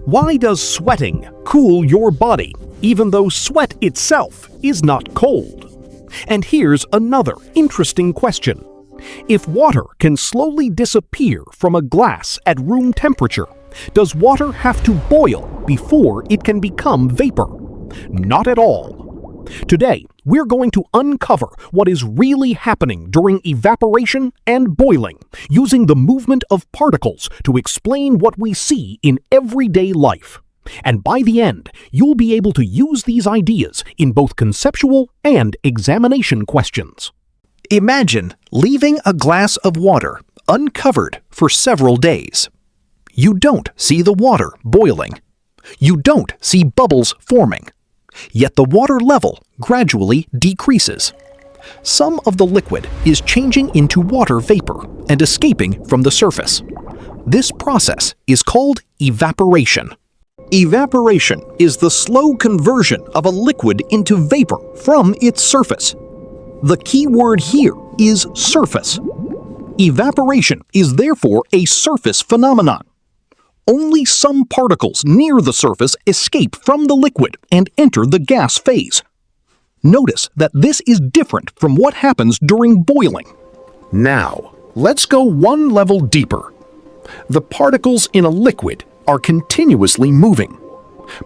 Why does sweating cool your body, even though sweat itself is not cold? And here's another interesting question. If water can slowly disappear from a glass at room temperature, does water have to boil before it can become vapor? Not at all. Today, we're going to uncover what is really happening during evaporation and boiling, using the movement of particles to explain what we see in everyday life. And by the end, you'll be able to use these ideas in both conceptual and examination questions. Imagine leaving a glass of water uncovered for several days. You don't see the water boiling. You don't see bubbles forming. Yet the water level gradually decreases. Some of the liquid is changing into water vapor and escaping from the surface. This process is called evaporation. Evaporation is the slow conversion of a liquid into vapor from its surface. The key word here is surface. Evaporation is therefore a surface phenomenon. Only some particles near the surface escape from the liquid and enter the gas phase. Notice that this is different from what happens during boiling. Now, let's go one level deeper. The particles in a liquid are continuously moving,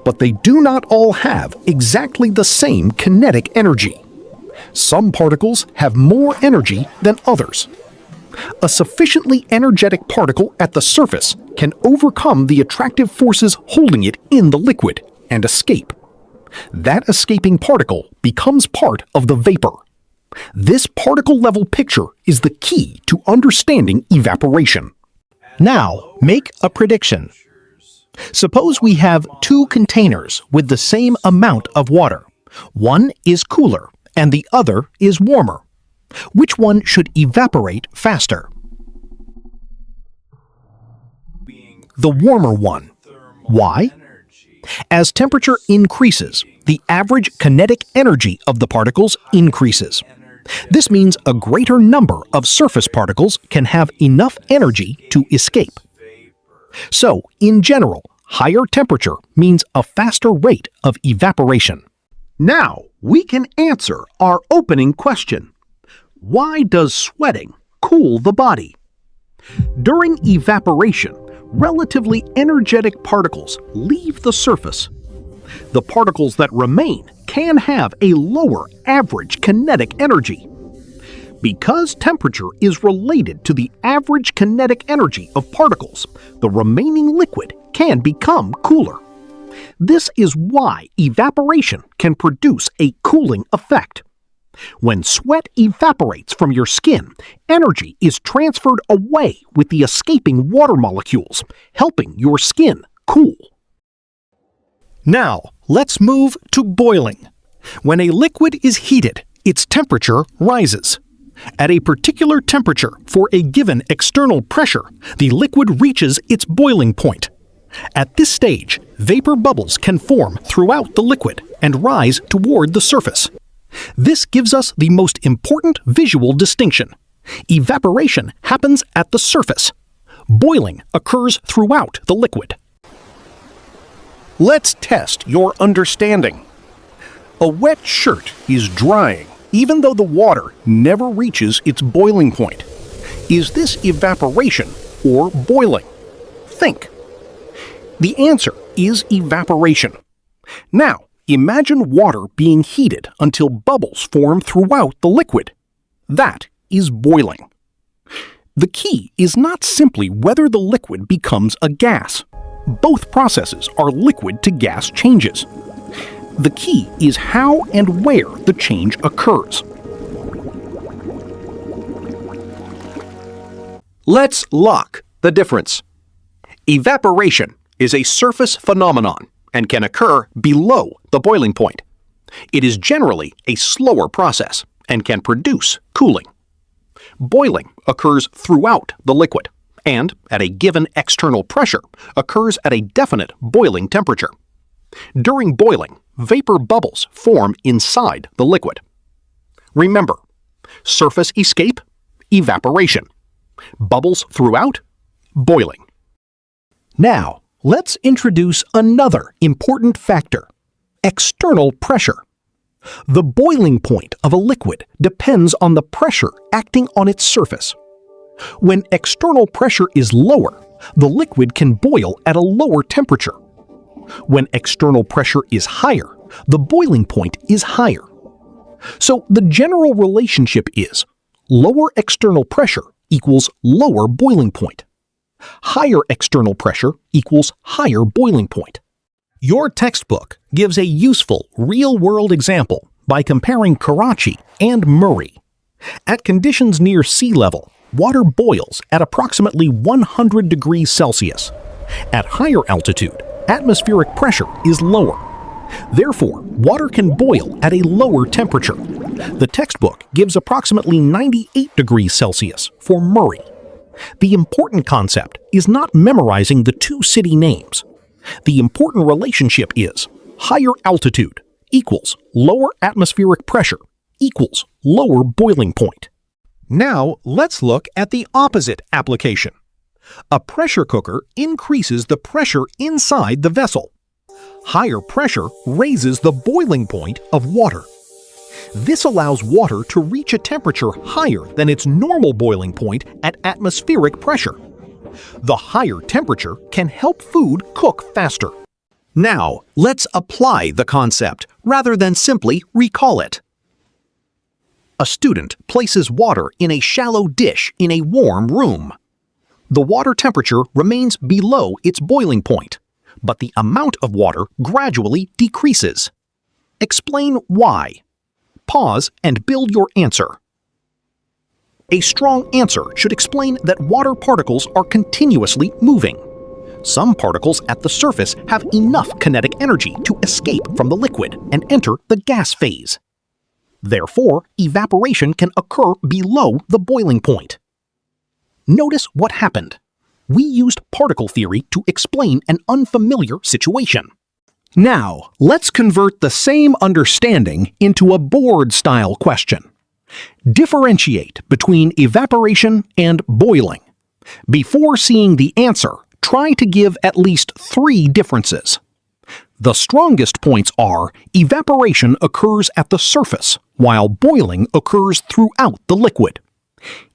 but they do not all have exactly the same kinetic energy. Some particles have more energy than others. A sufficiently energetic particle at the surface can overcome the attractive forces holding it in the liquid and escape. That escaping particle becomes part of the vapor. This particle-level picture is the key to understanding evaporation. Now, make a prediction. Suppose we have two containers with the same amount of water. One is cooler and the other is warmer. Which one should evaporate faster? The warmer one. Why? As temperature increases, the average kinetic energy of the particles increases. This means a greater number of surface particles can have enough energy to escape. So, in general, higher temperature means a faster rate of evaporation. Now, we can answer our opening question. Why does sweating cool the body? During evaporation, relatively energetic particles leave the surface. The particles that remain can have a lower average kinetic energy. Because temperature is related to the average kinetic energy of particles, the remaining liquid can become cooler. This is why evaporation can produce a cooling effect. When sweat evaporates from your skin, energy is transferred away with the escaping water molecules, helping your skin cool. Now, let's move to boiling. When a liquid is heated, its temperature rises. At a particular temperature for a given external pressure, the liquid reaches its boiling point. At this stage, vapor bubbles can form throughout the liquid and rise toward the surface. This gives us the most important visual distinction. Evaporation happens at the surface. Boiling occurs throughout the liquid. Let's test your understanding. A wet shirt is drying, even though the water never reaches its boiling point. Is this evaporation or boiling? Think. The answer is evaporation. Now, imagine water being heated until bubbles form throughout the liquid. That is boiling. The key is not simply whether the liquid becomes a gas. Both processes are liquid-to-gas changes. The key is how and where the change occurs. Let's lock the difference. Evaporation is a surface phenomenon and can occur below the boiling point. It is generally a slower process and can produce cooling. Boiling occurs throughout the liquid and, at a given external pressure, occurs at a definite boiling temperature. During boiling, vapor bubbles form inside the liquid. Remember, surface escape, evaporation. Bubbles throughout, boiling. Now, Let's introduce another important factor: external pressure. The boiling point of a liquid depends on the pressure acting on its surface. When external pressure is lower, the liquid can boil at a lower temperature. When external pressure is higher, the boiling point is higher. So the general relationship is lower external pressure equals lower boiling point. Higher external pressure equals higher boiling point. Your textbook gives a useful real-world example by comparing Karachi and Murree. At conditions near sea level, water boils at approximately 100 degrees Celsius. At higher altitude, atmospheric pressure is lower. Therefore, water can boil at a lower temperature. The textbook gives approximately 98 degrees Celsius for Murree. The important concept is not memorizing the two city names. The important relationship is higher altitude equals lower atmospheric pressure equals lower boiling point. Now, let's look at the opposite application. A pressure cooker increases the pressure inside the vessel. Higher pressure raises the boiling point of water. This allows water to reach a temperature higher than its normal boiling point at atmospheric pressure. The higher temperature can help food cook faster. Now, let's apply the concept rather than simply recall it. A student places water in a shallow dish in a warm room. The water temperature remains below its boiling point, but the amount of water gradually decreases. Explain why. Pause and build your answer. A strong answer should explain that water particles are continuously moving. Some particles at the surface have enough kinetic energy to escape from the liquid and enter the gas phase. Therefore, evaporation can occur below the boiling point. Notice what happened. We used particle theory to explain an unfamiliar situation. Now, let's convert the same understanding into a board-style question. Differentiate between evaporation and boiling. Before seeing the answer, try to give at least 3 differences. The strongest points are evaporation occurs at the surface, while boiling occurs throughout the liquid.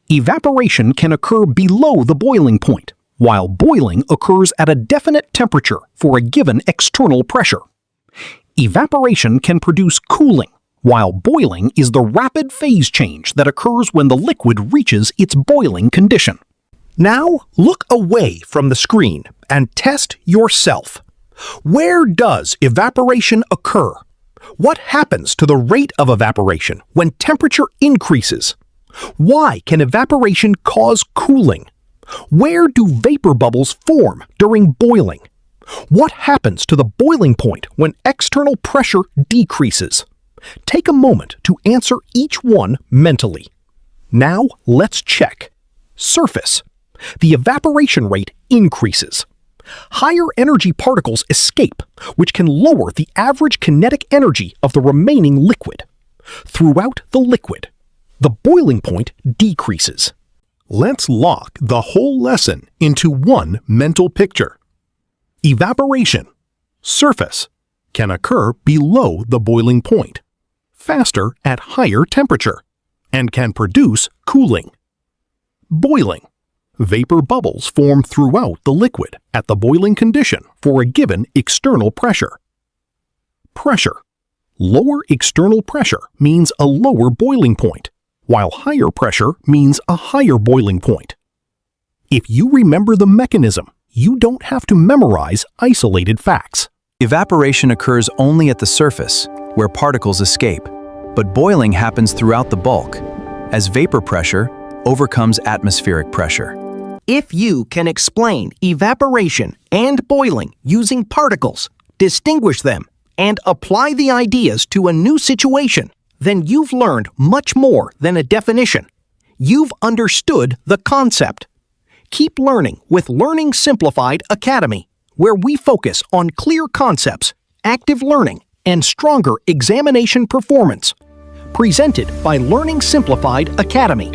Evaporation can occur below the boiling point, while boiling occurs at a definite temperature for a given external pressure. Evaporation can produce cooling, while boiling is the rapid phase change that occurs when the liquid reaches its boiling condition. Now, look away from the screen and test yourself. Where does evaporation occur? What happens to the rate of evaporation when temperature increases? Why can evaporation cause cooling? Where do vapor bubbles form during boiling? What happens to the boiling point when external pressure decreases? Take a moment to answer each one mentally. Now let's check. Surface. The evaporation rate increases. Higher energy particles escape, which can lower the average kinetic energy of the remaining liquid. Throughout the liquid, the boiling point decreases. Let's lock the whole lesson into one mental picture. Evaporation, surface, can occur below the boiling point, faster at higher temperature, and can produce cooling. Boiling. Vapor bubbles form throughout the liquid at the boiling condition for a given external pressure. Pressure. Lower external pressure means a lower boiling point, while higher pressure means a higher boiling point. If you remember the mechanism, you don't have to memorize isolated facts. Evaporation occurs only at the surface, where particles escape, but boiling happens throughout the bulk, as vapor pressure overcomes atmospheric pressure. If you can explain evaporation and boiling using particles, distinguish them, and apply the ideas to a new situation, then you've learned much more than a definition. You've understood the concept. Keep learning with Learning Simplified Academy, where we focus on clear concepts, active learning, and stronger examination performance. Presented by Learning Simplified Academy.